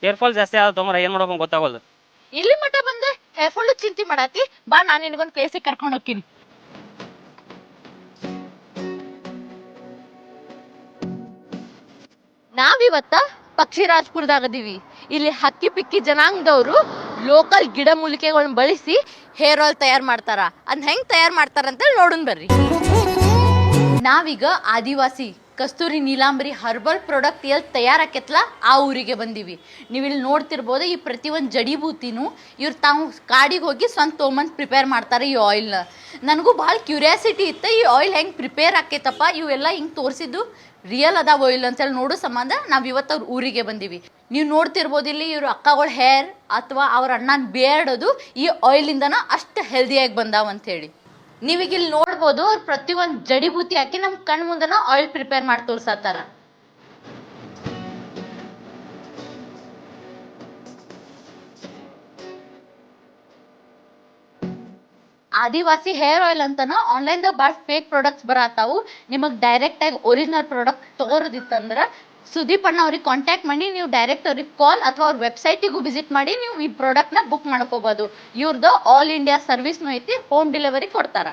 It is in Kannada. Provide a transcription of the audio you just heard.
ಹೇರ್ ಫಾಲ್ ಜಾಸ್ತಿ ಆದ ತೊಂಬರ ಏನ್ ಮಾಡ್ಬೇಕು ಗೊತ್ತಾಗೋದು. ಇಲ್ಲಿ ಮಠ ಬಂದೆ ಹೇರ್ ಫಾಲ್ ಚಿಂತೆ ಮಾಡಾತಿ ಬಾ, ನಾನು ನಿನಗೊಂದು ಪ್ಲೇಸಿಗೆ ಕರ್ಕೊಂಡು ಹೋಗ್ತೀನಿ. ನಾವಿವತ್ತ ಪಕ್ಷಿರಾಜ್ಪುರದಾಗದೀವಿ. ಇಲ್ಲಿ ಹಕ್ಕಿ ಪಿಕ್ಕಿ ಜನಾಂಗದವರು ಲೋಕಲ್ ಗಿಡ ಮೂಲಿಕೆಗಳನ್ನ ಬಳಸಿ ಹೇರ್ ಆಯಿಲ್ ತಯಾರು ಮಾಡ್ತಾರ. ಅದ್ ಹೆಂಗ್ ತಯಾರು ಮಾಡ್ತಾರ ಅಂತ ನೋಡೋಣ ಬರ್ರಿ. ನಾವೀಗ ಆದಿವಾಸಿ ಕಸ್ತೂರಿ ನೀಲಾಂಬರಿ ಹರ್ಬಲ್ ಪ್ರಾಡಕ್ಟ್ ಎಲ್ಲಿ ತಯಾರಾಕೈತ್ಲ ಆ ಊರಿಗೆ ಬಂದೀವಿ. ನೀವು ಇಲ್ಲಿ ನೋಡ್ತಿರ್ಬೋದು, ಈ ಪ್ರತಿಯೊಂದು ಜಡಿಬೂತಿನೂ ಇವ್ರು ತಾವು ಕಾಡಿಗೆ ಹೋಗಿ ಸ್ವಂತ ತೊಗೊಂಬಂದು ಪ್ರಿಪೇರ್ ಮಾಡ್ತಾರೆ ಈ ಆಯಿಲ್ನ. ನನಗೂ ಭಾಳ ಕ್ಯೂರಿಯಾಸಿಟಿ ಇತ್ತು, ಈ ಆಯಿಲ್ ಹೆಂಗೆ ಪ್ರಿಪೇರ್ ಆಕೈತಪ್ಪ, ಇವೆಲ್ಲ ಹಿಂಗೆ ತೋರಿಸಿದ್ದು ರಿಯಲ್ ಅದಾವ ಆಯಿಲ್ ಅಂತೇಳಿ ನೋಡೋ ಸಂಬಂಧ ನಾವು ಇವತ್ತು ಅವ್ರ ಊರಿಗೆ ಬಂದೀವಿ. ನೀವು ನೋಡ್ತಿರ್ಬೋದು ಇಲ್ಲಿ ಇವ್ರ ಅಕ್ಕಗಳ ಹೇರ್ ಅಥವಾ ಅವ್ರ ಅಣ್ಣನ ಬೇರ್ಡೋದು ಈ ಆಯಿಲಿಂದನ ಅಷ್ಟು ಹೆಲ್ದಿಯಾಗಿ ಬಂದಾವ ಅಂಥೇಳಿ. ನೀವೀಗ ಇಲ್ಲಿ ನೋಡ್ಬೋದು, ಅವ್ರು ಪ್ರತಿಯೊಂದು ಜಡಿಬೂತಿ ಹಾಕಿ ನಮ್ಮ ಕಣ್ ಮುಂದನ ಆಯಿಲ್ ಪ್ರಿಪೇರ್ ಮಾಡಿ ತೋರ್ಸತ್ತಾರ. ಆದಿವಾಸಿ ಹೇರ್ ಆಯಿಲ್ ಅಂತನ ಆನ್ಲೈನ್ದಾಗ ಭಾಳ ಫೇಕ್ ಪ್ರಾಡಕ್ಟ್ಸ್ ಬರತ್ತಾವು. ನಿಮಗೆ ಡೈರೆಕ್ಟಾಗಿ ಒರಿಜಿನಲ್ ಪ್ರಾಡಕ್ಟ್ ತಗೋರೋದಿತ್ತಂದ್ರೆ ಸುದೀಪ್ ಅಣ್ಣ ಅವ್ರಿಗೆ ಕಾಂಟ್ಯಾಕ್ಟ್ ಮಾಡಿ ನೀವು ಡೈರೆಕ್ಟ್ ಅವ್ರಿಗೆ ಕಾಲ್ ಅಥವಾ ಅವ್ರ ವೆಬ್ಸೈಟಿಗೂ ವಿಸಿಟ್ ಮಾಡಿ ನೀವು ಈ ಪ್ರಾಡಕ್ಟ್ನ ಬುಕ್ ಮಾಡ್ಕೋಬೋದು. ಇವ್ರದ್ದು ಆಲ್ ಇಂಡಿಯಾ ಸರ್ವಿಸ್ನೂ ಐತಿ, ಹೋಮ್ ಡೆಲಿವರಿ ಕೊಡ್ತಾರ.